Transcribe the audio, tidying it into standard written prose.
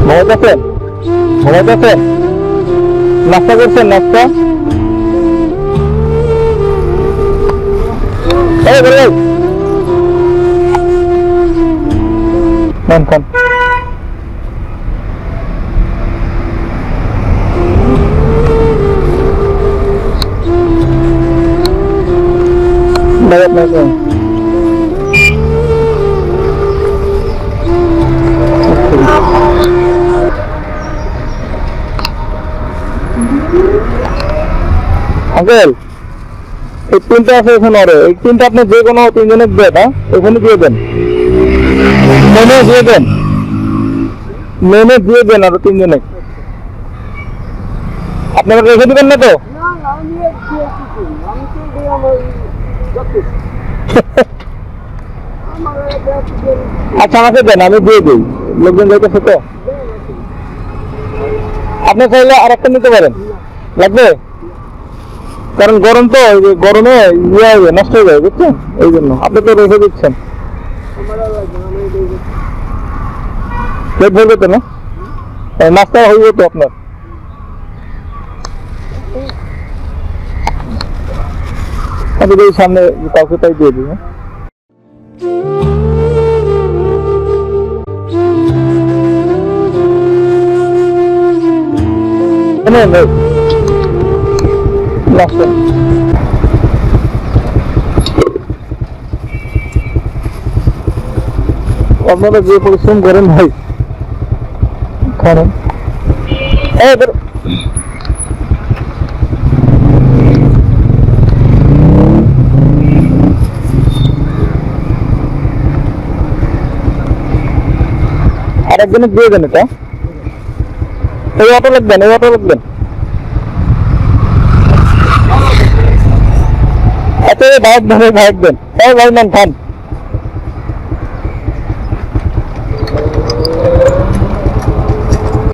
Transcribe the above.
ঘুমাইতেছেন? ঘুমাইতেছেন? নাস্তা করছেন? নাস্তা খান। আঙ্কেল, এই তিনটা আছে এখানে, আরো এই তিনটা আপনি যে কোনো তিনজনে দেন, হ্যাঁ এখানে দিয়ে দেন, মেনে দিয়ে দেন, মেনে দিয়ে দেন আরো তিনজনে। আপনারা রেখে দিবেন না তো? আচ্ছা আমাকে দেন, আমি দিয়ে দিই, লোকজন যাইতেছে তো। আপনি চাইলে আর একটা নিতে পারেন, লাগবে? কারণ গরম তো, গরমে নষ্ট হয়ে যায় বুঝছেন, এই জন্য আপনি তো রেখে দিচ্ছেন। পেট ভরবে তো না, নাস্তা হইবে তো আপনার। আমি এই সামনে কাউকে তাই দিয়ে দিই। আপনারা যে পরিশ্রম করেন ভাই, খান। আরেকজনে দিয়ে দেন এটা, এই অটো লিখবেন, এই অটো লিখবেন। আচ্ছা ভাগ দেন, ভাগ দেন, ভাই নেন খান।